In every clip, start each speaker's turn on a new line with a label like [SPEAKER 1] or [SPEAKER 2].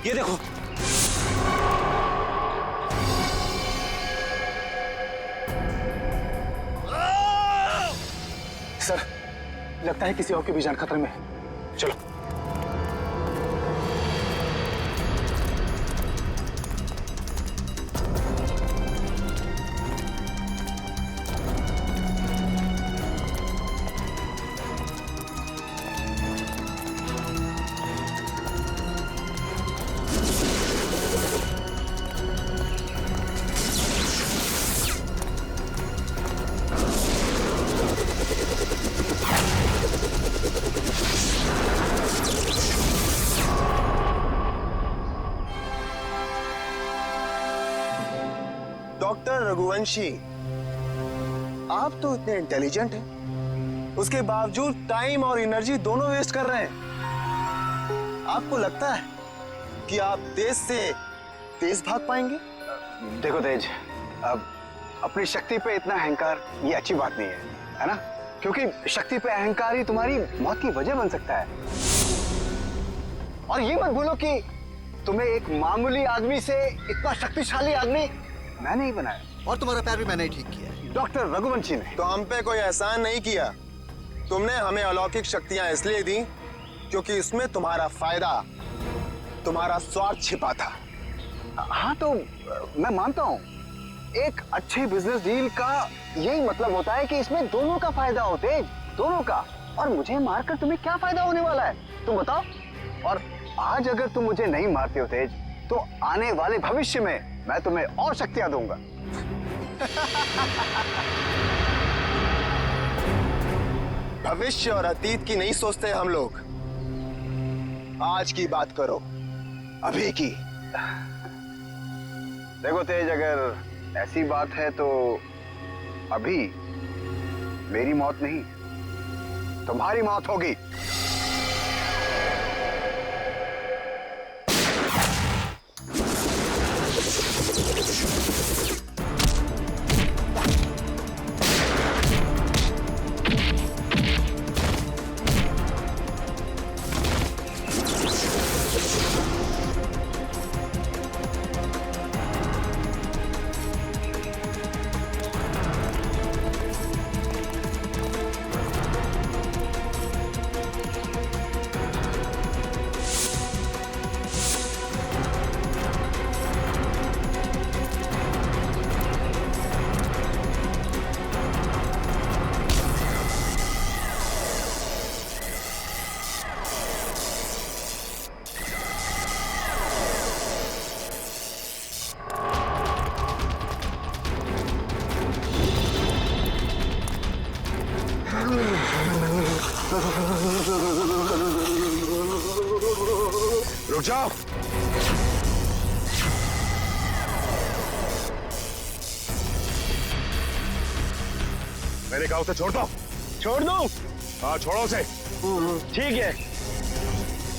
[SPEAKER 1] ये देखो।
[SPEAKER 2] सर, लगता है किसी और की भी जान खतरे में है। चलो।
[SPEAKER 3] डॉक्टर रघुवंशी, आप तो इतने इंटेलिजेंट हैं, उसके बावजूद टाइम और एनर्जी दोनों वेस्ट कर रहे हैं। आपको लगता है कि आप तेज से तेज भाग पाएंगे?
[SPEAKER 2] देखो तेज, अब अपनी शक्ति पे इतना अहंकार ये अच्छी बात नहीं है ना? क्योंकि शक्ति पे अहंकार ही तुम्हारी मौत की वजह बन सकता है। और ये मत भूलो कि तुम्हें एक मामूली आदमी से इतना शक्तिशाली आदमी मैंने ही बनाया।
[SPEAKER 4] और तुम्हारा पैर भी मैंने ही ठीक किया।
[SPEAKER 2] डॉक्टर रघुवंशी ने।
[SPEAKER 3] तो हम पे कोई एहसान नहीं किया। तुमने हमें अलौकिक शक्तियां इसलिए दी क्योंकि इसमें तुम्हारा फायदा, तुम्हारा स्वार्थ छिपा था।
[SPEAKER 2] हाँ तो मैं मानता हूँ, एक अच्छे बिजनेस डील का यही मतलब होता है कि इसमें दोनों का फायदा हो तेज, दोनों का। और मुझे मारकर तुम्हें क्या फायदा होने वाला है तुम बताओ? और आज अगर तुम मुझे नहीं मारते हो तेज, तो आने वाले भविष्य में मैं तुम्हें और शक्तियां दूंगा।
[SPEAKER 3] भविष्य और अतीत की नहीं सोचते हम लोग, आज की बात करो, अभी की।
[SPEAKER 2] देखो तेज, अगर ऐसी बात है तो अभी मेरी मौत नहीं, तुम्हारी मौत होगी।
[SPEAKER 5] रुक जाओ। मैंने कहा उसे छोड़ दो।
[SPEAKER 3] छोड़ दूं?
[SPEAKER 5] हाँ छोड़ो उसे।
[SPEAKER 3] ठीक है,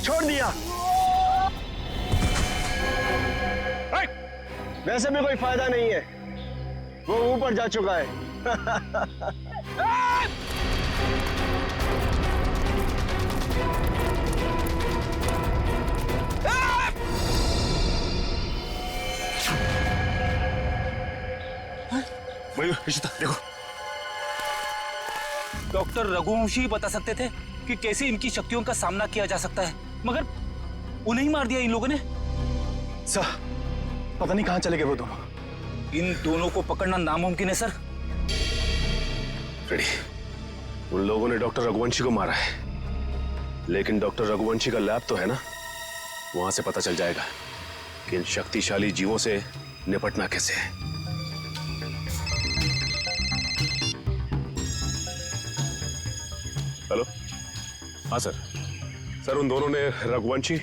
[SPEAKER 3] छोड़ दिया। वैसे भी कोई फायदा नहीं है, वो ऊपर जा चुका है।
[SPEAKER 5] इशिता देखो,
[SPEAKER 1] डॉक्टर रघुवंशी बता सकते थे कि कैसे इनकी शक्तियों का सामना किया जा सकता है, मगर उन्हें ही मार दिया इन लोगों ने।
[SPEAKER 2] सर, पता नहीं कहां चले गए वो दोनों।
[SPEAKER 1] इन दोनों को पकड़ना नामुमकिन है सर।
[SPEAKER 5] रेडी, उन लोगों ने डॉक्टर रघुवंशी को मारा है, लेकिन डॉक्टर रघुवंशी का लैब तो है ना, वहां से पता चल जाएगा कि इन शक्तिशाली जीवों से निपटना कैसे है। हेलो, हाँ सर। सर उन दोनों ने रघुवंशी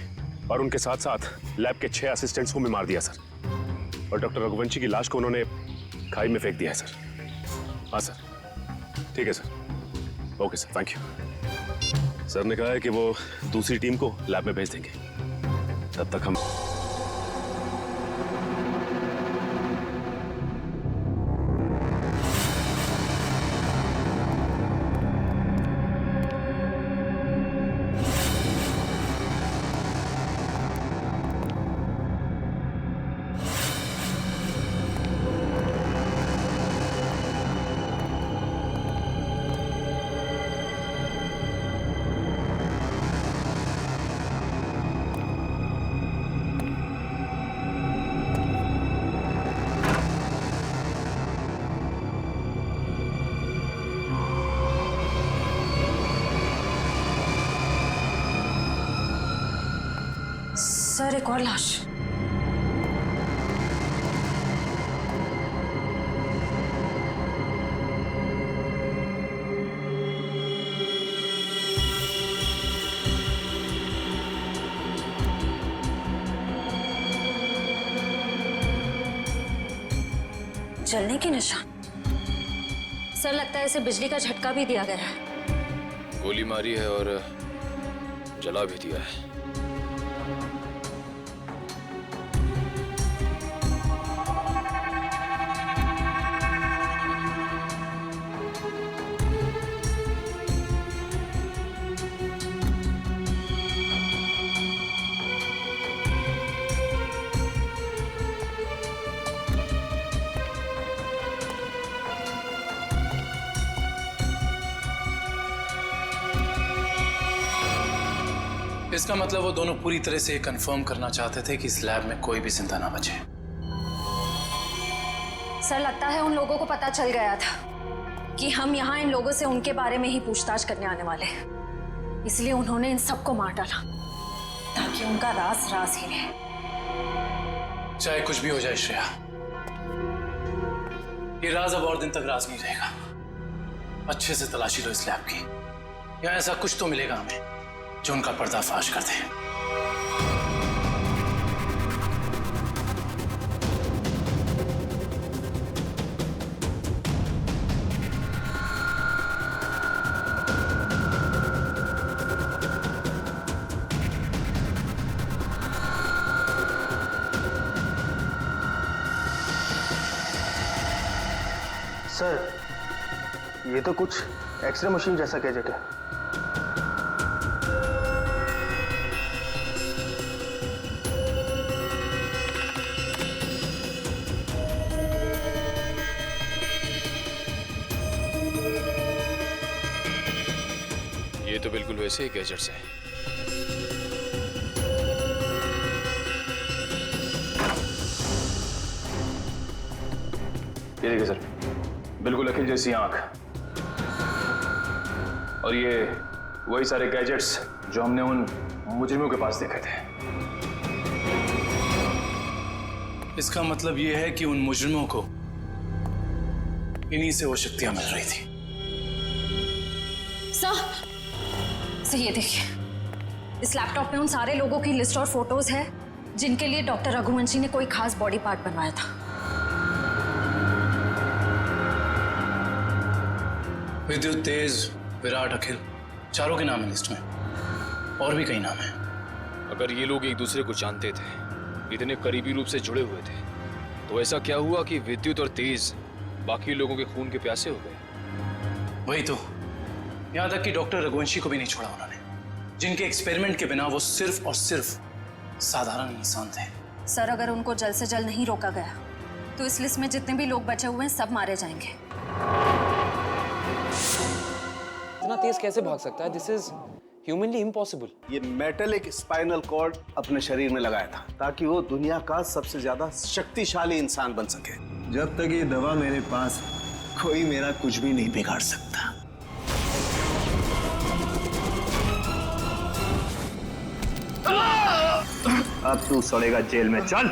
[SPEAKER 5] और उनके साथ साथ लैब के 6 असिस्टेंट्स को भी मार दिया सर, और डॉक्टर रघुवंशी की लाश को उन्होंने खाई में फेंक दिया है सर। हाँ सर, ठीक है sir. Okay sir, thank you. Sir ने कहा है कि वो दूसरी टीम को लैब में भेज देंगे, तब तक हम
[SPEAKER 6] सर, एक और लाश। जलने के निशान। सर, लगता है इसे बिजली का झटका भी दिया गया है।
[SPEAKER 7] गोली मारी है और जला भी दिया है।
[SPEAKER 8] इसका मतलब वो दोनों पूरी तरह से कंफर्म करना चाहते थे कि इस लैब में कोई भी जिंदा ना बचे।
[SPEAKER 6] सर, लगता है उन लोगों को पता चल गया था कि हम यहाँ इन लोगों से उनके बारे में ही पूछताछ करने आने वाले हैं, इसलिए उन्होंने इन सबको मार डाला ताकि उनका राज राज ही रहे।
[SPEAKER 8] चाहे कुछ भी हो जाए श्रेया, ये राज अब और दिन तक राज नहीं रहेगा। अच्छे से तलाशी लो इस लैब की, या ऐसा कुछ तो मिलेगा हमें जो उनका पर्दाफाश कर दे।
[SPEAKER 3] सर, ये तो कुछ एक्सरे मशीन जैसा गैजेट है।
[SPEAKER 7] ये तो बिल्कुल वैसे ही गैजेट्स हैं।
[SPEAKER 9] ये देखिए सर, बिल्कुल अखिल जैसी आंख, और ये वही सारे गैजेट्स जो हमने उन मुजरिमों के पास देखे थे।
[SPEAKER 8] इसका मतलब ये है कि उन मुजरिमों को इन्हीं से वो शक्तियां मिल रही थी।
[SPEAKER 6] सर, ये देखिए, इस लैपटॉप में उन सारे लोगों की लिस्ट और फोटोज है जिनके लिए डॉक्टर रघुवंशी ने कोई खास बॉडी पार्ट बनवाया था।
[SPEAKER 8] विद्युत, तेज, विराट, अखिल, चारों के नाम है लिस्ट में, और भी कई नाम हैं।
[SPEAKER 7] अगर ये लोग एक दूसरे को जानते थे, इतने करीबी रूप से जुड़े हुए थे, तो ऐसा क्या हुआ कि विद्युत और तेज बाकी लोगों के खून के प्यासे हो गए?
[SPEAKER 8] वही तो, यहां तक कि डॉक्टर रघुवंशी को भी नहीं छोड़ा उन्होंने, जिनके एक्सपेरिमेंट के बिना वो सिर्फ और सिर्फ साधारण इंसान थे।
[SPEAKER 6] सर, अगर उनको जल्द से जल्द नहीं रोका गया तो इस लिस्ट में जितने भी लोग बचे हुए हैं सब मारे जाएंगे।
[SPEAKER 10] इतना तेज कैसे भाग सकता है? This is humanly impossible.
[SPEAKER 3] ये मेटलिक स्पाइनल कॉर्ड अपने शरीर में लगाया था ताकि वो दुनिया का सबसे ज्यादा शक्तिशाली इंसान बन सके। जब तक ये दवा मेरे पास, कोई मेरा कुछ भी नहीं बिगाड़ सकता। अब तू सड़ेगा जेल में, चल।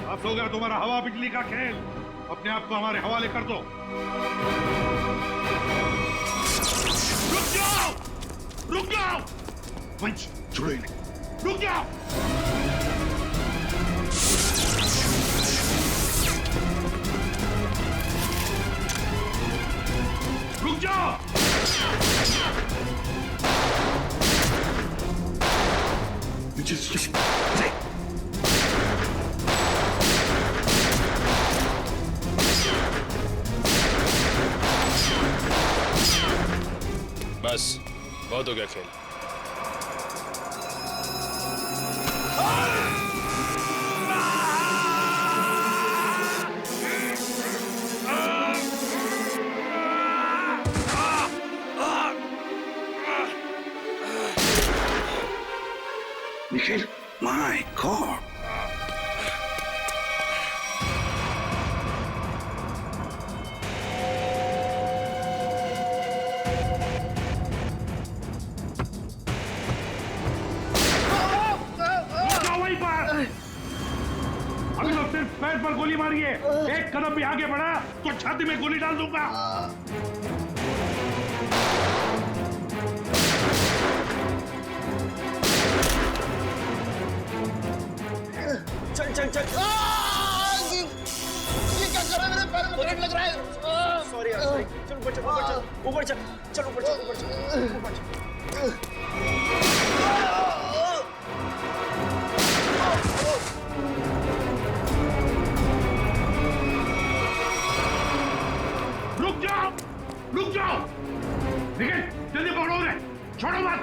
[SPEAKER 11] अब हो गया तुम्हारा हवा बिजली का खेल। अपने आप को हमारे हवाले कर दो। रुक जाओ, रुक जाओ, वंश छोड़ो इन्हें, रुक जाओ। रुक जाओ।
[SPEAKER 7] बस, बहुत हो गया खेल।
[SPEAKER 2] अखिल, माय गॉड।
[SPEAKER 11] अभी तो सिर्फ पैर पर गोली मारी है, एक कदम भी आगे बढ़ा तो छाती में गोली डाल दूंगा।
[SPEAKER 3] चल चल चल। ये क्या कर रहा है? मेरे पैर में करंट लग रहा है। सॉरी यार, सॉरी। चल ऊपर चल, ऊपर चल, ऊपर चल, चल ऊपर चल, ऊपर चल, ऊपर चल।
[SPEAKER 11] रुक जाओ, रुक जाओ। निखिल, जल्दी पकड़ो उन्हें, छोड़ो मत।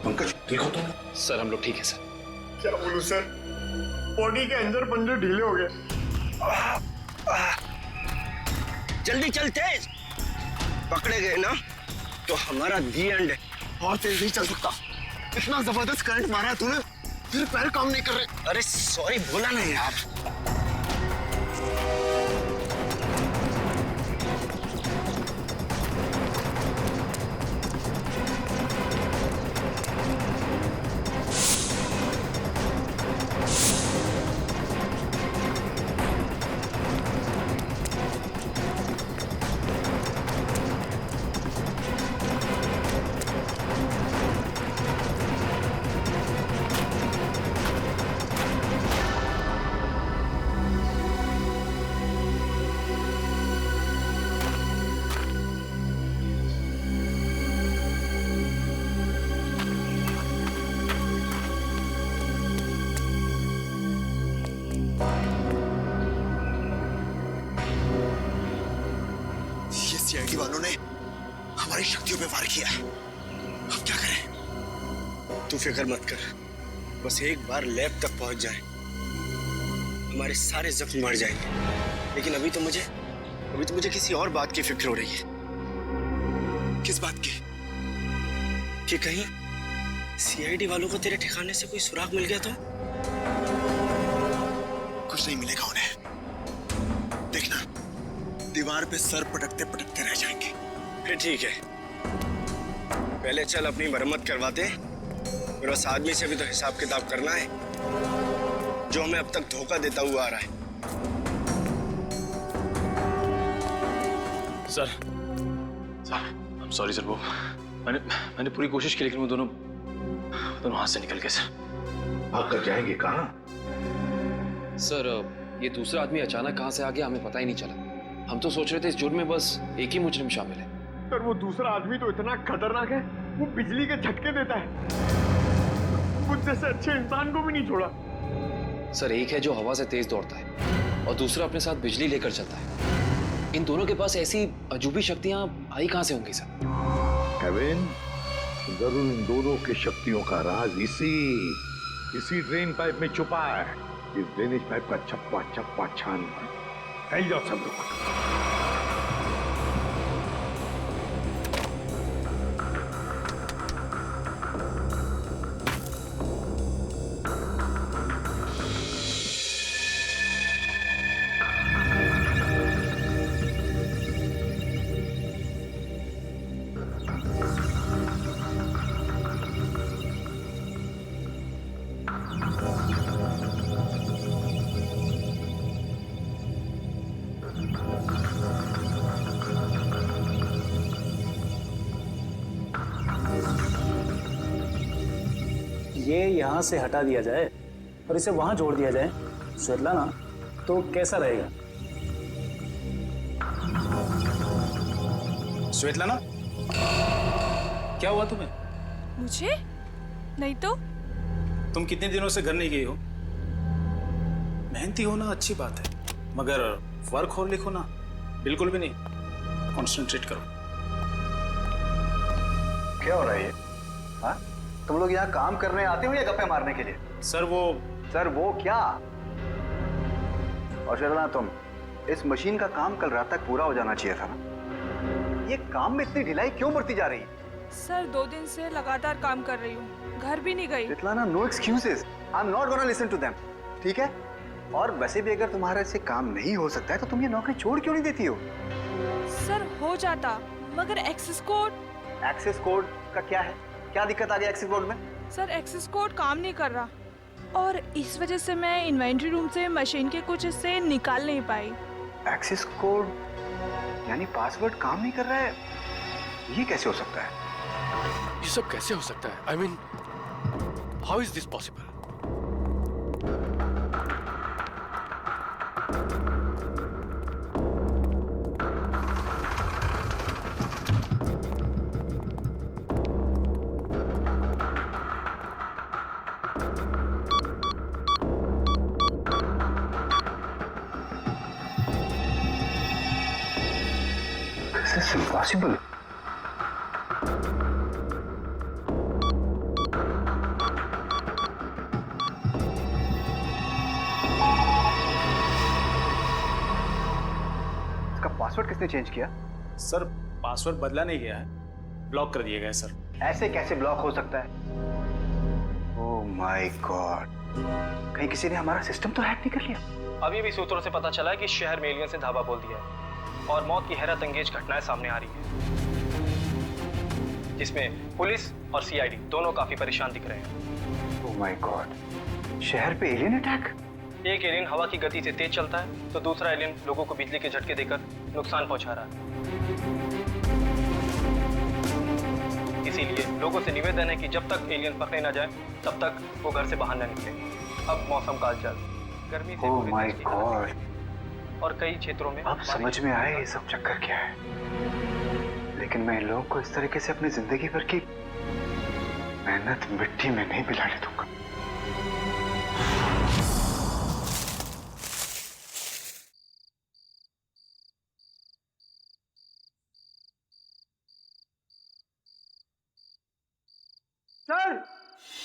[SPEAKER 2] पंकज, ठीक हो तुम?
[SPEAKER 7] सर हम लोग ठीक है सर।
[SPEAKER 3] क्या बोलूं सर, बॉडी के अंदर पंजे ढीले हो गए।
[SPEAKER 2] जल्दी चल, तेज। पकड़े गए ना तो हमारा दी एंड है। और तेज नहीं चल सकता, इतना जबरदस्त करंट मारा है तूने, फिर पैर काम नहीं कर रहे। अरे सॉरी, बोला नहीं यार। सीआईडी वालों ने हमारी शक्तियों पे वार किया है। अब क्या करें? तू फिक्र मत कर, बस एक बार लैब तक पहुंच जाए, हमारे सारे जख्म मर जाएंगे। लेकिन अभी तो मुझे किसी और बात की फिक्र हो रही है। किस बात की? कि कहीं सीआईडी वालों को तेरे ठिकाने से कोई सुराग मिल गया तो? कुछ नहीं मिलेगा उन्हें, देखना दीवार पे सर पटकते पटकते रह जाएंगे। फिर ठीक है, पहले चल अपनी मरम्मत करवाते, फिर उस आदमी से भी तो हिसाब किताब करना है जो हमें अब तक धोखा देता हुआ आ रहा है।
[SPEAKER 7] Sir I am sorry sir, वो मैंने पूरी कोशिश की लेकिन वो दोनों हाथ से निकल गए सर।
[SPEAKER 11] भाग कर जाएंगे कहाँ?
[SPEAKER 10] सर ये दूसरा आदमी अचानक कहाँ से आ गया हमें पता ही नहीं चला। हम तो सोच रहे थे इस जुर्म में बस एक ही मुजरिम शामिल है।
[SPEAKER 3] पर वो दूसरा आदमी तो इतना खतरनाक है, वो बिजली के झटके देता है, मुझसे से अच्छे इंसान को भी नहीं छोड़ा।
[SPEAKER 10] सर एक है जो हवा से तेज दौड़ता है और दूसरा अपने साथ बिजली लेकर चलता है। इन दोनों के पास ऐसी अजूबी शक्तियां आई कहां से होंगी सर?
[SPEAKER 11] केविन, जरूर इन दोनों की शक्तियों का राज इसी ड्रेन पाइप में छुपा है। इस ड्रेनेज पाइप का चप्पा चप्पा छान फैल जाओ सब लोग।
[SPEAKER 1] ये यहाँ से हटा दिया जाए और इसे वहां जोड़ दिया जाए स्वेतलाना, तो कैसा रहेगा? स्वेतलाना, क्या हुआ तुम्हें?
[SPEAKER 12] मुझे? नहीं तो।
[SPEAKER 1] तुम कितने दिनों से घर नहीं गई हो? मेहनती होना अच्छी बात है, मगर वर्क और लिखो ना बिल्कुल भी नहीं। कॉन्सेंट्रेट करो।
[SPEAKER 2] क्या हो रहा है ये? हाँ? तुम लोग यहाँ काम करने आते हो या गप्पे मारने के लिए?
[SPEAKER 1] सर वो
[SPEAKER 2] क्या? और शर्मा, तुम इस मशीन का काम कल रात तक पूरा हो जाना चाहिए था ना? ये काम में इतनी ढिलाई क्यों बरती जा रही है?
[SPEAKER 12] सर 2 दिन से लगातार काम कर रही हूँ, घर भी नहीं गई।
[SPEAKER 2] Ritlana, no excuses, I am not gonna listen to them, ठीक है? और वैसे भी अगर तुम्हारे से काम नहीं हो सकता है तो तुम ये नौकरी छोड़ क्यों नहीं देती हो?
[SPEAKER 12] सर हो जाता, मगर एक्सेस कोड।
[SPEAKER 2] एक्सेस कोड का क्या है? क्या दिक्कत आ गई एक्सेस कोड में?
[SPEAKER 12] सर एक्सेस कोड काम नहीं कर रहा और इस वजह से मैं इन्वेंट्री रूम से मशीन के कुछ हिस्से निकाल नहीं पाई।
[SPEAKER 2] एक्सेस कोड यानी पासवर्ड काम नहीं कर रहा है, ये कैसे हो सकता है?
[SPEAKER 9] ये सब कैसे हो सकता है? I mean, how is this possible?
[SPEAKER 2] This is impossible. इसका पासवर्ड किसने चेंज किया?
[SPEAKER 8] सर पासवर्ड बदला नहीं गया है, ब्लॉक कर दिया गया है सर।
[SPEAKER 2] ऐसे कैसे ब्लॉक हो सकता है? ओह माय गॉड, कहीं किसी ने हमारा सिस्टम तो हैक नहीं कर लिया?
[SPEAKER 13] अभी भी सूत्रों से पता चला है कि शहर में एलियंस ने धावा बोल दिया है और मौत की हैरत अंगेज घटनाएं सामने आ रही है, जिसमें पुलिस और सीआईडी दोनों काफी परेशान दिख रहे हैं।
[SPEAKER 2] ओह माय गॉड, शहर पे एलियन अटैक?
[SPEAKER 13] एक एलियन हवा की गति से तेज चलता है तो दूसरा एलियन लोगों को बिजली के झटके देकर नुकसान पहुंचा रहा है। इसीलिए लोगों से निवेदन है कि जब तक एलियन पकड़े न जाए तब तक वो घर से बाहर न निकले। अब मौसम कालचाल, गर्मी से
[SPEAKER 2] ओह माय गॉड,
[SPEAKER 13] और कई क्षेत्रों में
[SPEAKER 2] अब समझ में आया ये सब चक्कर क्या है। लेकिन मैं इन लोगों को इस तरीके से अपनी जिंदगी भर की मेहनत मिट्टी में नहीं मिलाने दूंगा।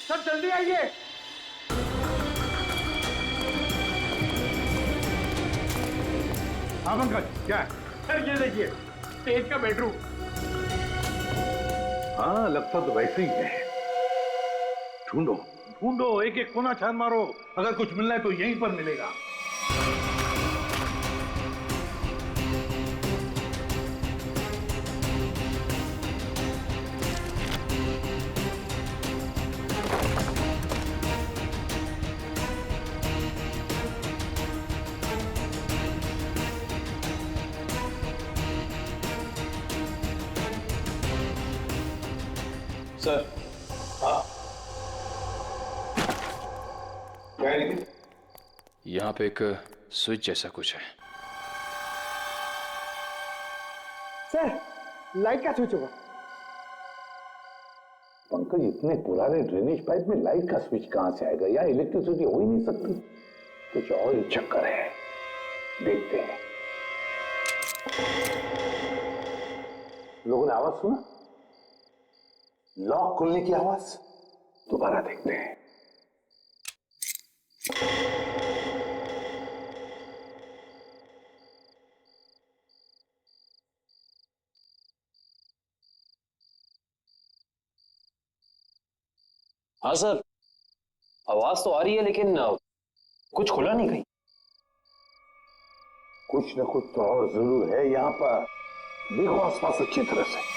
[SPEAKER 11] सर जल्दी आइए। हाँ पंकज, क्या है? सर ये देखिए, तेज का बेडरूम। हाँ, लगता तो वैसे ही है। ढूंढो ढूंढो, एक एक कोना छान मारो, अगर कुछ मिलना है तो यहीं पर मिलेगा।
[SPEAKER 13] सर
[SPEAKER 7] यहाँ पे एक स्विच जैसा कुछ है।
[SPEAKER 11] सर लाइट का स्विच होगा। पंकज, इतने पुराने ड्रेनेज पाइप में लाइट का स्विच कहां से आएगा? या इलेक्ट्रिसिटी हो ही नहीं सकती। कुछ और ही चक्कर है, देखते हैं। लोगों ने आवाज सुना? लॉक खुलने की आवाज। दोबारा देखते हैं।
[SPEAKER 10] हाँ सर, आवाज तो आ रही है लेकिन कुछ खुला नहीं कहीं।
[SPEAKER 11] कुछ न कुछ तो और जरूर है यहाँ पर। देखो आसपास अच्छी तरह से।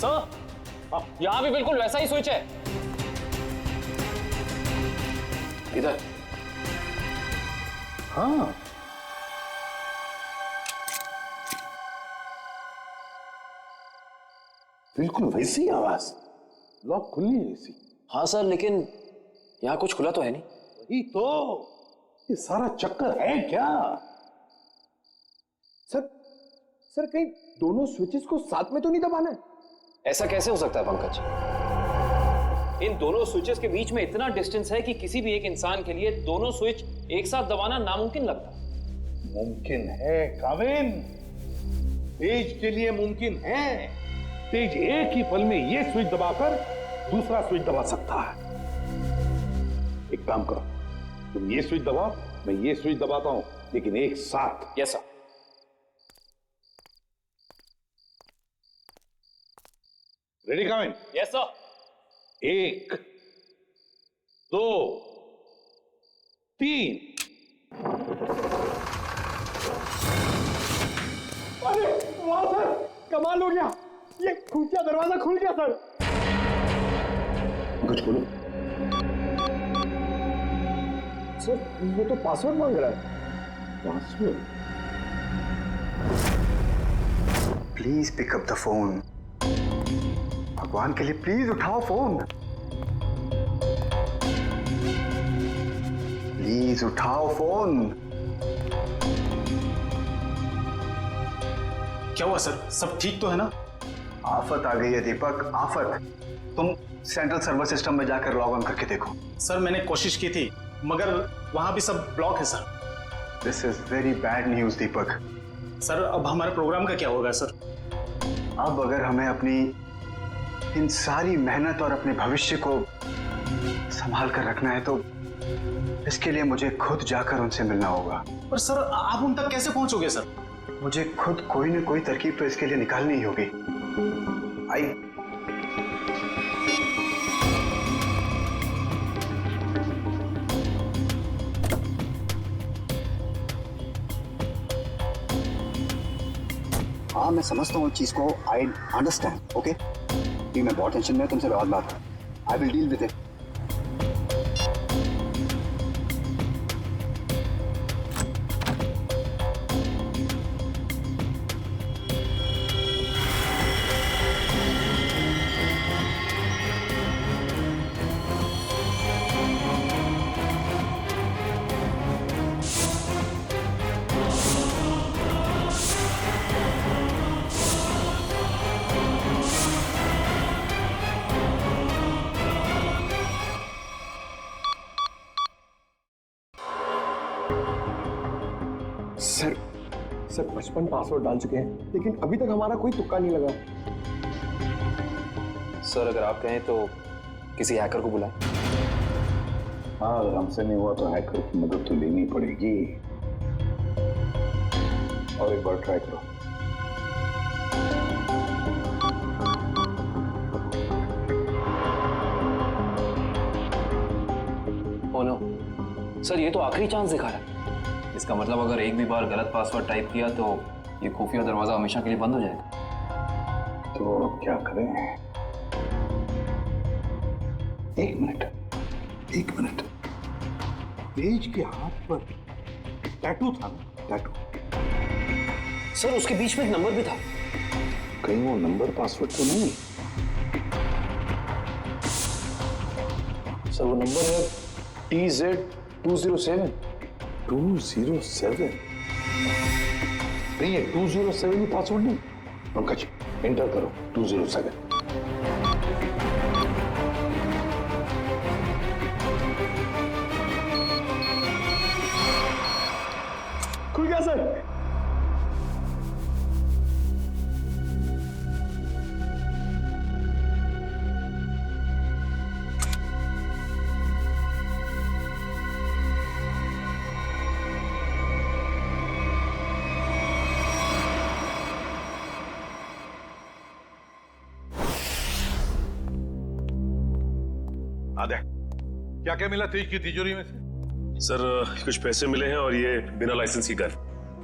[SPEAKER 13] सर यहाँ भी बिल्कुल वैसा ही स्विच है।
[SPEAKER 10] इधर।
[SPEAKER 11] हाँ, बिल्कुल वैसी आवाज। लॉक खुली है इसी।
[SPEAKER 10] हाँ सर, लेकिन यहाँ कुछ खुला तो है नहीं।
[SPEAKER 11] वही तो, ये सारा चक्कर है क्या?
[SPEAKER 3] सर कहीं दोनों स्विचेस को साथ में तो नहीं दबाना है?
[SPEAKER 10] ऐसा कैसे हो सकता है पंकज? इन दोनों स्विचेस के बीच में इतना डिस्टेंस है कि किसी भी एक इंसान के लिए दोनों स्विच एक साथ दबाना नामुमकिन लगता है।
[SPEAKER 11] मुमकिन है काविन, तेज के लिए मुमकिन है। तेज एक ही पल में ये स्विच दबाकर दूसरा स्विच दबा सकता है। एक काम करो, तुम ये स्विच दबाओ, मैं ये स्विच दबाता हूं, लेकिन एक साथ।
[SPEAKER 10] Yes sir.
[SPEAKER 11] Ready Kavin?
[SPEAKER 10] Yes sir.
[SPEAKER 11] 1 2 3।
[SPEAKER 3] अरे वाह सर, कमाल हो गया, ये खुफिया दरवाजा खुल गया सर।
[SPEAKER 11] कुछ बोलो
[SPEAKER 3] सर, वो तो पासवर्ड मांग रहा है।
[SPEAKER 11] Password?
[SPEAKER 2] Please pick up the phone. भगवान के लिए प्लीज उठाओ फोन। प्लीज उठाओ फोन।
[SPEAKER 1] क्या हुआ सर, सब ठीक तो है ना?
[SPEAKER 2] आफत आ गई है दीपक, आफत। तुम सेंट्रल सर्वर सिस्टम में जाकर लॉग ऑन करके देखो।
[SPEAKER 1] सर मैंने कोशिश की थी, मगर वहां भी सब ब्लॉक है sir.
[SPEAKER 2] This is very bad news Deepak.
[SPEAKER 1] Sir अब हमारे प्रोग्राम का क्या होगा सर?
[SPEAKER 2] अब अगर हमें अपनी इन सारी मेहनत और अपने भविष्य को संभाल कर रखना है तो इसके लिए मुझे खुद जाकर उनसे मिलना होगा।
[SPEAKER 1] पर सर आप उन तक कैसे पहुंचोगे सर?
[SPEAKER 2] मुझे खुद कोई न कोई तरकीब तो इसके लिए निकालनी ही होगी। आई हाँ, मैं समझता हूँ इस चीज को। I understand. ओके, मैं बहुत टेंशन में, तुमसे बहुत बात। I will deal with it.
[SPEAKER 3] Sir 55 password डाल चुके हैं, लेकिन अभी तक हमारा कोई तुक्का नहीं लगा।
[SPEAKER 10] सर अगर आप कहें तो किसी हैकर को बुलाएं।
[SPEAKER 11] हाँ, अगर हमसे नहीं हुआ तो हैकर की मदद तो लेनी पड़ेगी। और एक बार ट्राई करो।
[SPEAKER 10] ओ नो सर, ये तो आखिरी चांस दिखा रहा है। इसका मतलब अगर एक भी बार गलत पासवर्ड टाइप किया तो ये खुफिया दरवाजा हमेशा के लिए बंद हो जाएगा।
[SPEAKER 11] तो अब क्या करें? एक मिनट। तेज के हाथ पर टैटू था ना? टैटू।
[SPEAKER 10] सर उसके बीच में एक नंबर भी था।
[SPEAKER 11] कहीं वो नंबर पासवर्ड तो नहीं?
[SPEAKER 10] सर वो नंबर है TZ207।
[SPEAKER 11] 207? नहीं, 207 ही पासवर्ड नहीं। पंकज एंटर करो 207।
[SPEAKER 3] खुल गया सर।
[SPEAKER 11] आदे, क्या क्या मिला तेज की तिजोरी में से?
[SPEAKER 5] सर कुछ पैसे मिले हैं और ये बिना लाइसेंस की गन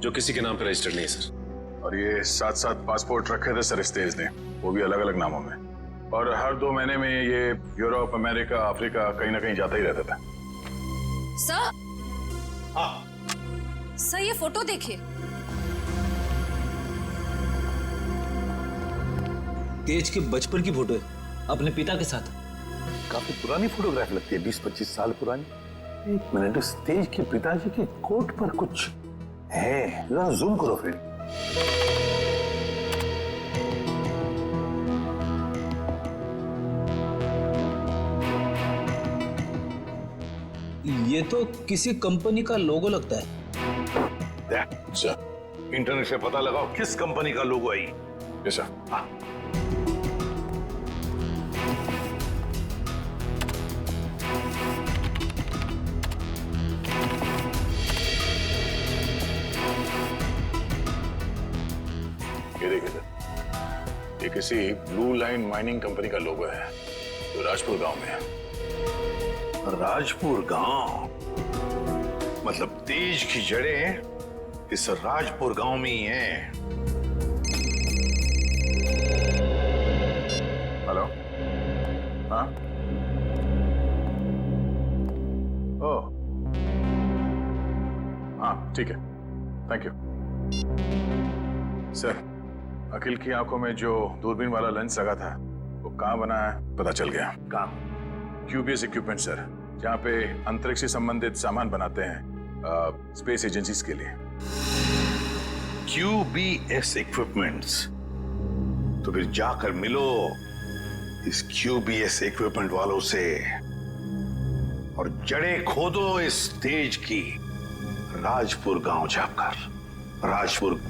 [SPEAKER 5] जो किसी के नाम पे रजिस्टर्ड नहीं है सर।
[SPEAKER 11] और ये 7-7 पासपोर्ट रखे थे सर इस तेज ने, वो भी अलग अलग नामों में। और हर 2 महीने में ये यूरोप, अमेरिका, अफ्रीका कहीं ना कहीं जाता ही रहता था।
[SPEAKER 6] सर,
[SPEAKER 11] हाँ
[SPEAKER 6] सर ये फोटो देखिए।
[SPEAKER 1] तेज के बचपन की फोटो है अपने पिता के साथ।
[SPEAKER 11] काफी पुरानी फोटोग्राफ लगती है, 20-25 साल पुरानी। एक मिनट, उस तेज के पिताजी के कोट पर कुछ है, जरा जूम करो फ्रेंड।
[SPEAKER 1] ये तो किसी कंपनी का लोगो लगता है।
[SPEAKER 11] इंटरनेट से पता लगाओ किस कंपनी का लोगो है।
[SPEAKER 5] Yes sir.
[SPEAKER 11] हाँ।
[SPEAKER 5] ये देखिए, ये किसी ब्लू लाइन माइनिंग कंपनी का लोगो है जो राजपुर गांव में है।
[SPEAKER 11] राजपुर गांव मतलब तेज की जड़ें इस राजपुर गांव में ही हैं।
[SPEAKER 5] हेलो। हाँ। ओह। हाँ ठीक है, थैंक यू सर। अखिल की आंखों में जो दूरबीन वाला लेंस लगा था वो कहाँ बना है पता चल गया।
[SPEAKER 11] कहाँ?
[SPEAKER 5] QBS इक्विपमेंट सर, जहाँ पे अंतरिक्ष से संबंधित सामान बनाते हैं स्पेस एजेंसीज के लिए।
[SPEAKER 11] QBS equipments? तो फिर जाकर मिलो इस QBS इक्विपमेंट वालों से और जड़ें खोदो इस तेज की राजपुर गांव जाकर। राजपुर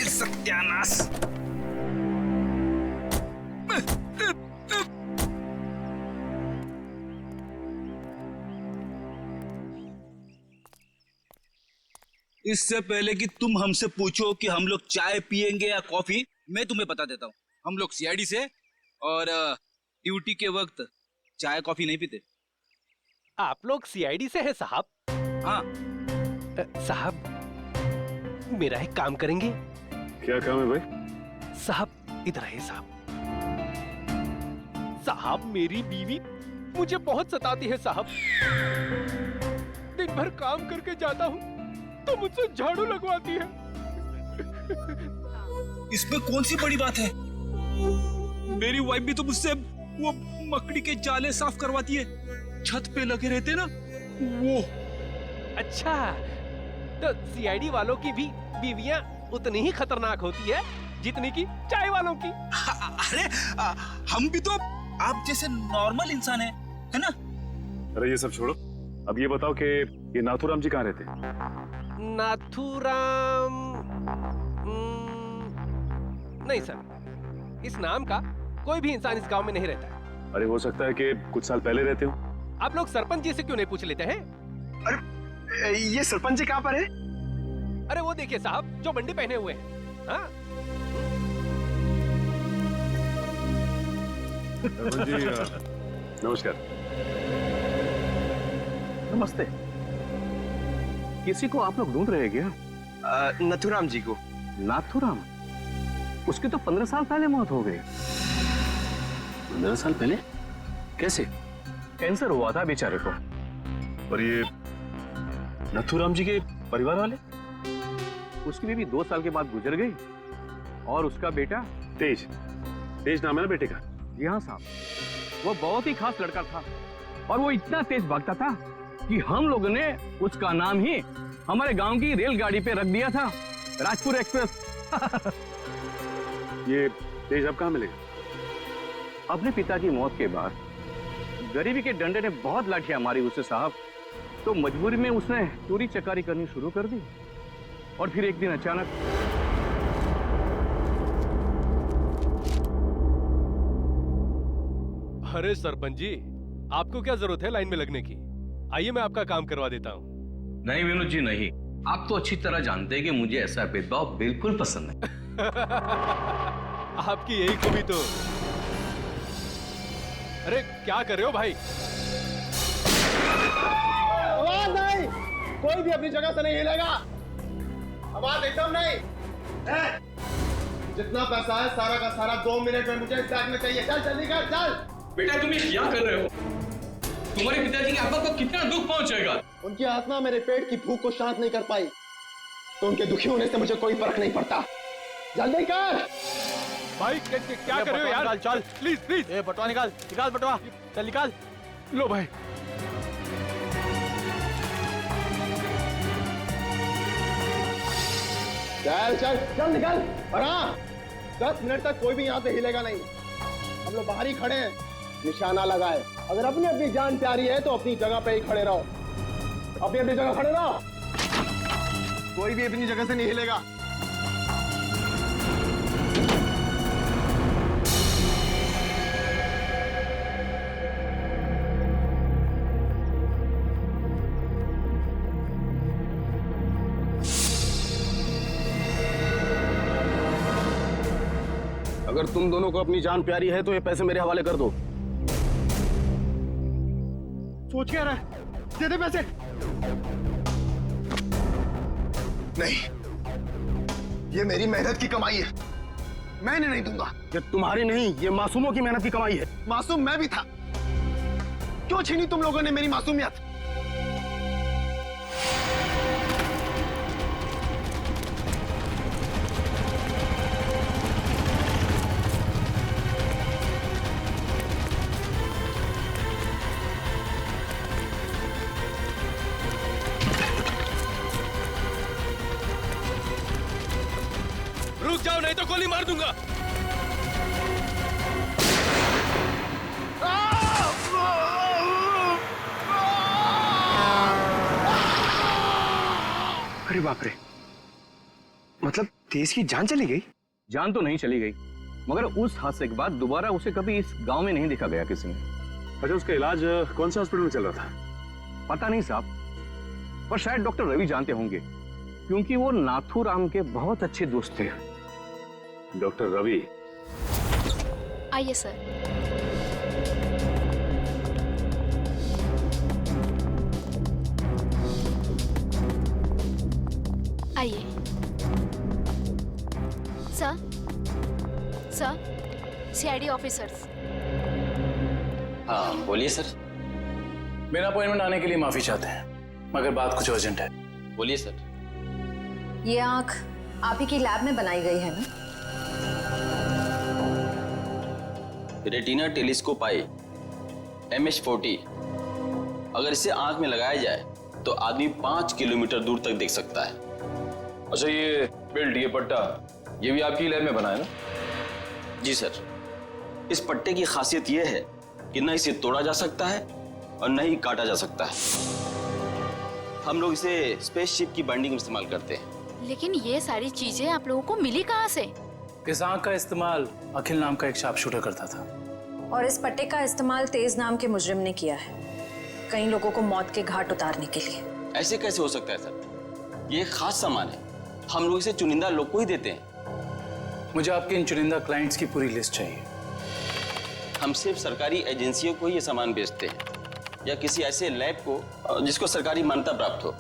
[SPEAKER 1] सत्यानाश। इससे पहले कि तुम हमसे पूछो कि हम लोग चाय पियेंगे या कॉफी, मैं तुम्हें बता देता हूँ, हम लोग CID से और ड्यूटी के वक्त चाय कॉफी नहीं पीते।
[SPEAKER 14] आप लोग CID से हैं साहब?
[SPEAKER 1] हाँ।
[SPEAKER 14] साहब मेरा एक काम करेंगे?
[SPEAKER 5] क्या काम है भाई?
[SPEAKER 14] साहब इधर आइए साहब। साहब मेरी बीवी मुझे बहुत सताती है साहब। दिन भर काम करके जाता हूँ तो मुझसे झाड़ू लगवाती है।
[SPEAKER 1] इसमें कौन सी बड़ी बात है? मेरी वाइफ भी तो मुझसे वो मकड़ी के जाले साफ करवाती है, छत पे लगे रहते ना वो।
[SPEAKER 14] अच्छा, तो CID वालों की भी बीवियां उतनी ही खतरनाक होती है जितनी की चाय वालों की।
[SPEAKER 1] अरे हम भी तो आप जैसे नॉर्मल इंसान है ना?
[SPEAKER 5] अरे ये सब छोड़ो, अब ये बताओ कि ये नाथूराम जी कहाँ रहते हैं?
[SPEAKER 14] नाथूराम नहीं सर, इस नाम का कोई भी इंसान इस गांव में नहीं रहता है।
[SPEAKER 5] अरे हो सकता है कि कुछ साल पहले रहते हो।
[SPEAKER 14] आप लोग सरपंच जी से क्यों नहीं पूछ लेते हैं?
[SPEAKER 3] अरे ये सरपंच जी कहाँ पर है?
[SPEAKER 14] अरे वो देखिए साहब, जो बंडी पहने हुए हैं। हाँ?
[SPEAKER 5] जी नमस्कार।
[SPEAKER 3] नमस्ते।
[SPEAKER 10] किसी को आप लोग ढूंढ रहे हैं क्या?
[SPEAKER 3] नथुराम जी को।
[SPEAKER 10] नाथूराम? उसकी तो 15 साल पहले मौत हो गई।
[SPEAKER 5] 15 साल पहले? कैसे?
[SPEAKER 10] कैंसर हुआ था बेचारे को।
[SPEAKER 5] और ये नथुराम जी के परिवार वाले?
[SPEAKER 10] उसकी बीवी 2 साल के बाद गुजर गई और उसका बेटा
[SPEAKER 5] तेज नाम है ना बेटे का?
[SPEAKER 10] जी हाँ साहब, वो बहुत ही खास लड़का था और वो इतना तेज भागता था कि हम लोगों ने उसका नाम ही हमारे गांव की रेलगाड़ी पे रख दिया था, राजपुर एक्सप्रेस।
[SPEAKER 5] ये तेज अब कहाँ मिलेगा?
[SPEAKER 10] अपने पिता की मौत के बाद गरीबी के डंडे ने बहुत लाठियां मारी उसे साहब, तो मजबूरी में उसने चोरी चकारी करनी शुरू कर दी और फिर एक दिन अचानक
[SPEAKER 14] अरे सरपंच जी, आपको क्या जरूरत है लाइन में लगने की? आइए मैं आपका काम करवा देता हूँ।
[SPEAKER 15] नहीं विनोद जी नहीं, आप तो अच्छी तरह जानते हैं कि मुझे ऐसा भेदभाव बिल्कुल पसंद है।
[SPEAKER 14] आपकी यही खूबी तो। अरे क्या कर रहे हो भाई?
[SPEAKER 3] आवाज नहीं, कोई भी अपनी जगह से नहीं हिलेगा। आवाज एकदम नहीं। जितना पैसा है सारा का सारा 2 मिनट में मुझे इस बैग में चाहिए। चल जल्दी कर, चल।
[SPEAKER 9] बेटा तुम ये क्या कर रहे हो? तुम्हारे पिताजी की आत्मा को कितना दुख पहुंचेगा?
[SPEAKER 3] उनकी आत्मा मेरे पेट की भूख को शांत नहीं कर पाई, तो उनके दुखी होने से मुझे कोई फर्क नहीं पड़ता। जल्दी कर
[SPEAKER 14] भाई। क्या कर रहे हो यार? चल प्लीज प्लीज।
[SPEAKER 13] ये बटवा निकाल बटवा, चल निकाल।
[SPEAKER 14] लो भाई।
[SPEAKER 3] चल चल चल निकल। और हाँ, 10 मिनट तक कोई भी यहाँ से हिलेगा नहीं। हम लोग बाहर ही खड़े हैं, निशाना लगाए। अगर अपनी अपनी जान प्यारी है तो अपनी जगह पे ही खड़े रहो, अपनी अपनी जगह खड़े रहो। कोई भी अपनी जगह से नहीं हिलेगा।
[SPEAKER 10] अगर तुम दोनों को अपनी जान प्यारी है तो ये पैसे मेरे हवाले कर दो।
[SPEAKER 3] सोच क्या रहा है? दे दे पैसे। नहीं, ये मेरी मेहनत की कमाई है, मैं इन्हें नहीं दूंगा।
[SPEAKER 10] ये तुम्हारी नहीं, ये मासूमों की मेहनत की कमाई है।
[SPEAKER 3] मासूम मैं भी था, क्यों छीनी तुम लोगों ने मेरी मासूमियत?
[SPEAKER 7] रुक जाओ नहीं तो गोली मार दूंगा।
[SPEAKER 10] अरे बाप रे, मतलब तेज की जान चली गई? जान तो नहीं चली गई, मगर उस हादसे के बाद दोबारा उसे कभी इस गांव में नहीं देखा गया किसी ने।
[SPEAKER 5] अच्छा, उसका इलाज कौन से हॉस्पिटल में चल रहा था?
[SPEAKER 10] पता नहीं साहब, पर शायद डॉक्टर रवि जानते होंगे, क्योंकि वो नाथूराम के बहुत अच्छे दोस्त थे।
[SPEAKER 5] डॉक्टर रवि?
[SPEAKER 16] आइए सर। आइए सर। Sir, CID officers.
[SPEAKER 8] हाँ बोलिए सर। मेरा अपॉइंटमेंट आने के लिए माफी चाहते हैं, मगर बात कुछ अर्जेंट है।
[SPEAKER 9] बोलिए सर।
[SPEAKER 6] ये आंख आप ही की लैब में बनाई गई है ना?
[SPEAKER 9] रेटिना टेलीस्कोप आई MH40। अगर इसे आंख में लगाया जाए तो आदमी 5 किलोमीटर दूर तक देख सकता है।
[SPEAKER 7] अच्छा, ये बेल्ट, ये पट्टा, ये भी आपकी लैब में बना है ना?
[SPEAKER 9] जी सर। इस पट्टे की खासियत यह है कि न इसे तोड़ा जा सकता है और न ही काटा जा सकता है। हम लोग इसे स्पेसशिप की बाइंडिंग में इस्तेमाल करते हैं।
[SPEAKER 16] लेकिन ये सारी चीजें आप लोगों को मिली कहाँ से?
[SPEAKER 8] इस आंख का इस्तेमाल अखिल नाम का एक शार्प शूटर करता था,
[SPEAKER 6] और इस पट्टे का इस्तेमाल तेज नाम के मुजरिम ने किया है, कई लोगों को मौत के घाट उतारने के लिए।
[SPEAKER 9] ऐसे कैसे हो सकता है सर? ये एक खास सामान है, हम लोग इसे चुनिंदा लोग को ही देते हैं।
[SPEAKER 8] मुझे आपके इन चुनिंदा क्लाइंट्स की पूरी लिस्ट चाहिए।
[SPEAKER 9] हम सिर्फ सरकारी एजेंसियों को ये सामान बेचते हैं या किसी ऐसे लैब को जिसको सरकारी मान्यता प्राप्त हो।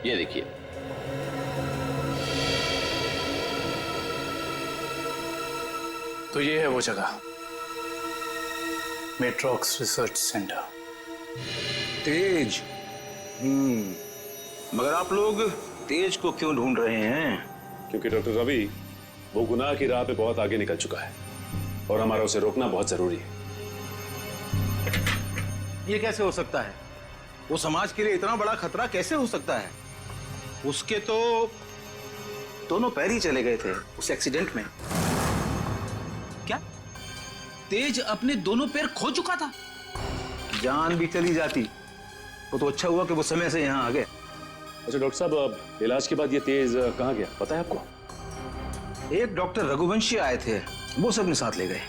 [SPEAKER 9] ये देखिए,
[SPEAKER 8] तो ये है वो जगह, मेट्रॉक्स रिसर्च सेंटर।
[SPEAKER 10] तेज? मगर आप लोग तेज को क्यों ढूंढ रहे हैं?
[SPEAKER 5] क्योंकि डॉक्टर रवि वो गुनाह की राह पे बहुत आगे निकल चुका है और हमारा उसे रोकना बहुत जरूरी है।
[SPEAKER 10] ये कैसे हो सकता है? वो समाज के लिए इतना बड़ा खतरा कैसे हो सकता है? उसके तो दोनों पैर ही चले गए थे उस एक्सीडेंट में।
[SPEAKER 1] क्या तेज अपने दोनों पैर खो चुका था?
[SPEAKER 10] जान भी चली जाती वो तो अच्छा हुआ कि वो समय से यहाँ आ गए।
[SPEAKER 5] अच्छा डॉक्टर साहब, अब इलाज के बाद ये तेज कहाँ गया पता है आपको?
[SPEAKER 10] एक डॉक्टर रघुवंशी आए थे, वो सबने साथ ले गए।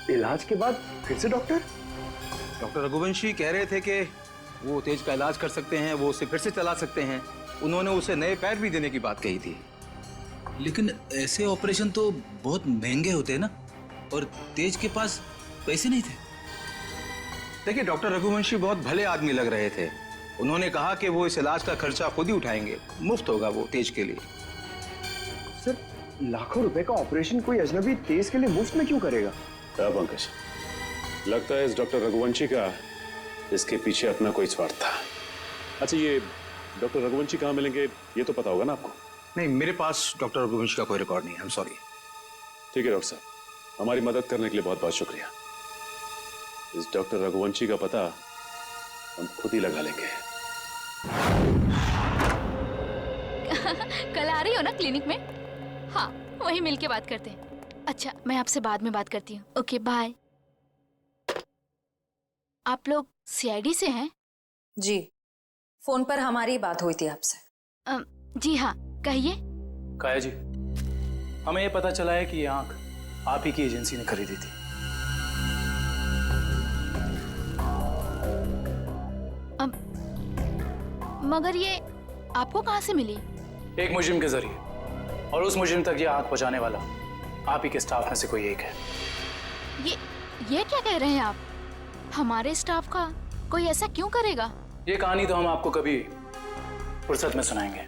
[SPEAKER 3] इलाज के बाद फिर से डॉक्टर
[SPEAKER 10] रघुवंशी कह रहे थे कि वो तेज का इलाज कर सकते हैं, वो उसे फिर से चला सकते हैं। उन्होंने उसे नए पैर भी देने की बात कही थी।
[SPEAKER 1] लेकिन ऐसे ऑपरेशन तो बहुत महंगे होते हैं ना, और तेज के पास पैसे नहीं थे।
[SPEAKER 10] देखिए, डॉक्टर रघुवंशी बहुत भले आदमी लग रहे थे। उन्होंने कहा कि वो इस इलाज का खर्चा खुद ही उठाएंगे, मुफ्त होगा वो तेज के लिए।
[SPEAKER 3] सर, लाखों रुपए का ऑपरेशन कोई अजनबी तेज के लिए मुफ्त में क्यों करेगा?
[SPEAKER 5] पंकज, लगता है इस डॉक्टर रघुवंशी का इसके पीछे अपना कोई स्वार्थ था। अच्छा, ये डॉक्टर रघुवंशी कहाँ मिलेंगे ये तो पता होगा ना आपको?
[SPEAKER 10] नहीं, मेरे पास डॉक्टर रघुवंशी का कोई रिकॉर्ड नहीं है। I am sorry.
[SPEAKER 5] ठीक है डॉक्टर साहब, हमारी मदद करने के लिए बहुत बहुत शुक्रिया। इस डॉक्टर रघुवंशी का पता हम खुद ही लगा लेंगे।
[SPEAKER 16] कल आ रही हो ना क्लिनिक में? हाँ, वहीं मिलके बात करते हैं। अच्छा, मैं आपसे बाद में बात करती हूँ। Okay, bye. आप लोग सीआईडी से हैं?
[SPEAKER 6] जी, फोन पर हमारी बात हुई थी आपसे।
[SPEAKER 16] जी हाँ, कहिए।
[SPEAKER 8] काया जी, हमें ये पता चला है कि ये आंख आप ही की एजेंसी ने खरीदी थी।
[SPEAKER 16] मगर ये आपको कहाँ से मिली?
[SPEAKER 8] एक मुजरिम के जरिए, और उस मुजरिम तक ये आंख पहुंचाने वाला आप ही के स्टाफ में से कोई एक है।
[SPEAKER 16] ये क्या कह रहे हैं आप? हमारे स्टाफ का कोई ऐसा क्यों करेगा?
[SPEAKER 8] ये कहानी तो हम आपको कभी फुर्सत में सुनाएंगे।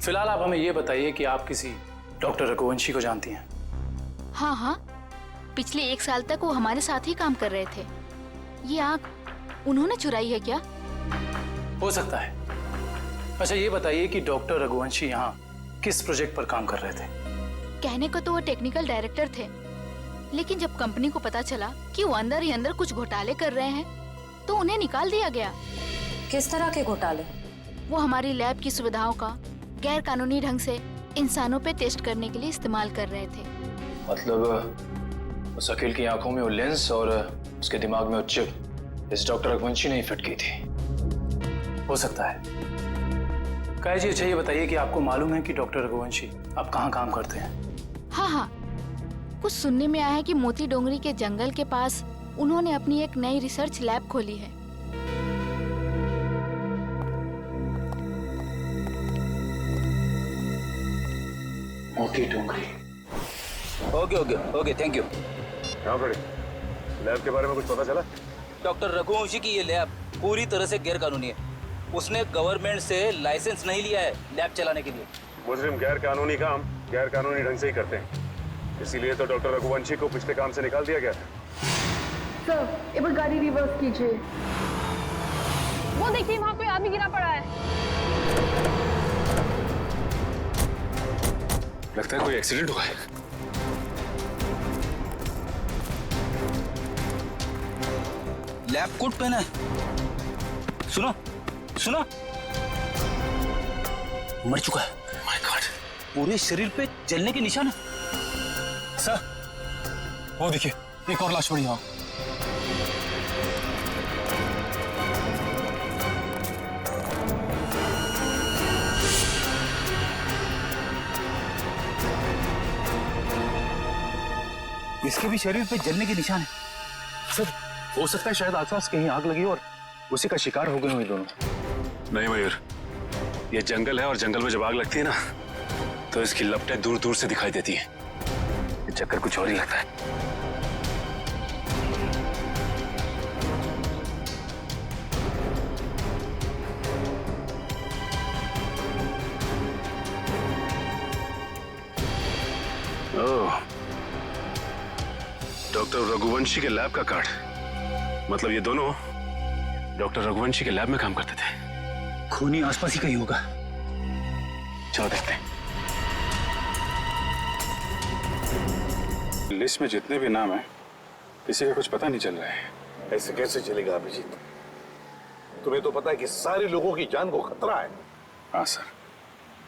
[SPEAKER 8] फिलहाल आप हमें ये बताइए कि आप किसी डॉक्टर रघुवंशी को जानती हैं?
[SPEAKER 16] हाँ हाँ, पिछले 1 साल तक वो हमारे साथ ही काम कर रहे थे। ये आंख उन्होंने चुराई है क्या?
[SPEAKER 8] हो सकता है। अच्छा, ये बताइए कि डॉक्टर रघुवंशी यहाँ किस प्रोजेक्ट पर काम कर रहे थे?
[SPEAKER 16] कहने को तो वो टेक्निकल डायरेक्टर थे, लेकिन जब कंपनी को पता चला कि वो अंदर ही अंदर कुछ घोटाले कर रहे हैं, तो उन्हें निकाल दिया गया।
[SPEAKER 6] किस तरह के घोटाले?
[SPEAKER 16] वो हमारी लैब की सुविधाओं का गैर कानूनी ढंग से इंसानों पे टेस्ट करने के लिए इस्तेमाल कर रहे थे।
[SPEAKER 7] मतलब उस अकील की आंखों में वो लेंस और उसके दिमाग में वो चिप इस डॉक्टर रघुवंशी ने ही फिट की थी।
[SPEAKER 8] हो सकता है। काया जी, अच्छा ये बताइए कि आपको मालूम है कि डॉक्टर रघुवंशी आप कहाँ काम करते हैं?
[SPEAKER 16] हाँ हाँ, कुछ सुनने में आया है कि मोती डोंगरी के जंगल के पास उन्होंने अपनी एक नई रिसर्च लैब खोली है।
[SPEAKER 8] Moti Dongri.
[SPEAKER 1] Okay okay okay, thank you.
[SPEAKER 5] हाँ बड़े, लैब के बारे में कुछ पता चला?
[SPEAKER 1] डॉक्टर रघुवंशी की ये लैब पूरी तरह से गैर कानूनी है। उसने गवर्नमेंट से लाइसेंस नहीं लिया है लैब चलाने के लिए।
[SPEAKER 5] मुजरिम गैर कानूनी काम गैर कानूनी ढंग से ही करते हैं, इसीलिए तो डॉक्टर रघुवंशी को पिछले काम से निकाल दिया गया था।
[SPEAKER 17] सर, एक बार गाड़ी रिवर्स कीजिए। वो देखिए, वहाँ कोई आदमी गिरा पड़ा है।
[SPEAKER 5] लगता है कोई एक्सीडेंट हुआ है।
[SPEAKER 1] लैब कोट पहना है। सुनो सुनो, मर चुका है। माय गॉड, पूरे शरीर पे जलने के निशान है।
[SPEAKER 7] सर, वो देखिए, एक और लाश पड़ी वहां।
[SPEAKER 1] इसके भी शरीर पे जलने के निशान है।
[SPEAKER 7] सर, हो सकता है शायद आसपास कहीं आग लगी और उसी का शिकार हो गए हुए दोनों।
[SPEAKER 5] नहीं मयूर, ये जंगल है और जंगल में जब आग लगती है ना, तो इसकी लपटें दूर दूर से दिखाई देती हैं। ये चक्कर कुछ और ही लगता है। ओह, डॉक्टर रघुवंशी के लैब का कार्ड। मतलब ये दोनों डॉक्टर रघुवंशी के लैब में काम करते थे।
[SPEAKER 1] खूनी आसपास ही कहीं होगा।
[SPEAKER 5] चलो देखते हैं।
[SPEAKER 18] लिस्ट में जितने भी नाम हैं, किसी का कुछ पता नहीं चल रहा है।
[SPEAKER 11] ऐसे कैसे चलेगा अभिजीत? तुम्हें तो पता है कि सारे लोगों की जान को खतरा है।
[SPEAKER 18] हाँ सर,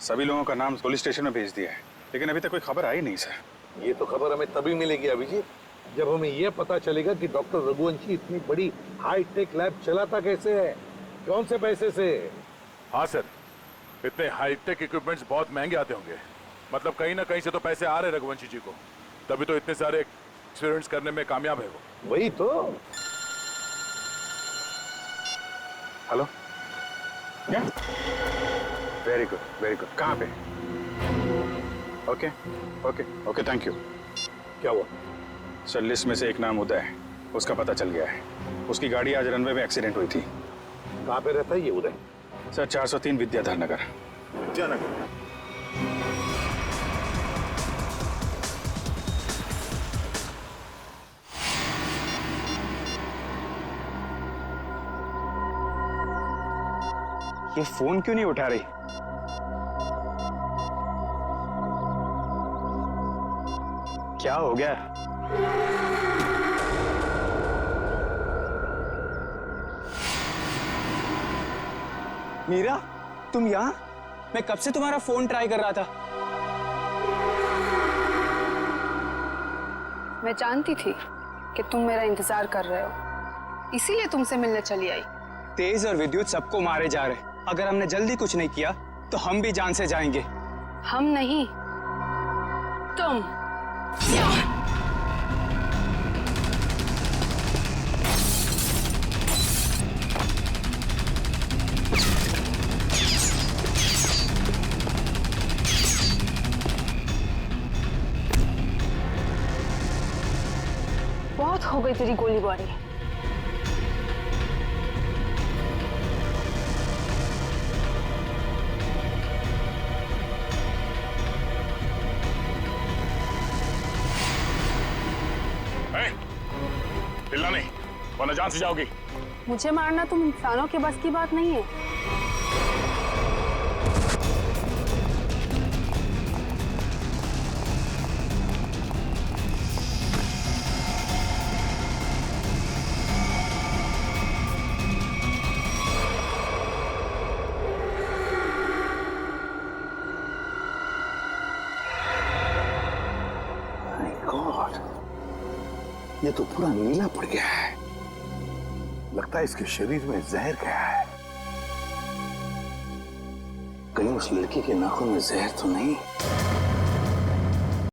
[SPEAKER 18] सभी लोगों का नाम पुलिस स्टेशन में भेज दिया है, लेकिन अभी तक कोई खबर आई नहीं सर।
[SPEAKER 11] ये तो खबर हमें तभी मिलेगी अभिजीत, जब हमें यह पता चलेगा कि डॉक्टर रघुवंशी इतनी बड़ी हाईटेक लैब चलाता कैसे है, कौन से पैसे से।
[SPEAKER 18] हाँ सर, इतने हाईटेक इक्विपमेंट्स बहुत महंगे आते होंगे। मतलब कहीं ना कहीं से तो पैसे आ रहे रघुवंशी जी को, तभी तो इतने सारे एक्सपेरिमेंट्स करने में कामयाब है वो।
[SPEAKER 11] वही तो।
[SPEAKER 18] हेलो, क्या? Very good very good. कहाँ पे? Okay okay okay, thank you.
[SPEAKER 11] क्या हुआ?
[SPEAKER 18] सर, लिस्ट में से एक नाम उदय है, उसका पता चल गया है। उसकी गाड़ी आज रनवे में एक्सीडेंट हुई थी।
[SPEAKER 11] कहाँ पे रहता है ये उदय?
[SPEAKER 18] सर, 403 विद्याधर नगर।
[SPEAKER 11] विद्यानगर।
[SPEAKER 13] ये फोन क्यों नहीं उठा रही? क्या हो गया? मीरा, तुम यहाँ?
[SPEAKER 19] मैं कब से तुम्हारा फोन ट्राई कर रहा था।
[SPEAKER 17] मैं जानती थी कि तुम मेरा इंतजार कर रहे हो, इसीलिए तुमसे मिलने चली आई।
[SPEAKER 19] तेज और विद्युत सबको मारे जा रहे। अगर हमने जल्दी कुछ नहीं किया तो हम भी जान से जाएंगे।
[SPEAKER 17] हम नहीं, तुम। बहुत हो गई तेरी गोलीबारी।
[SPEAKER 5] चिल्ला नहीं वरना जान से जाओगी।
[SPEAKER 17] मुझे मारना तुम इंसानों के बस की बात नहीं है।
[SPEAKER 11] गॉड, ये तो पूरा नीला पड़ गया है। लगता है इसके शरीर में जहर गया है। कहीं उस लड़की के नाखून में जहर तो नहीं?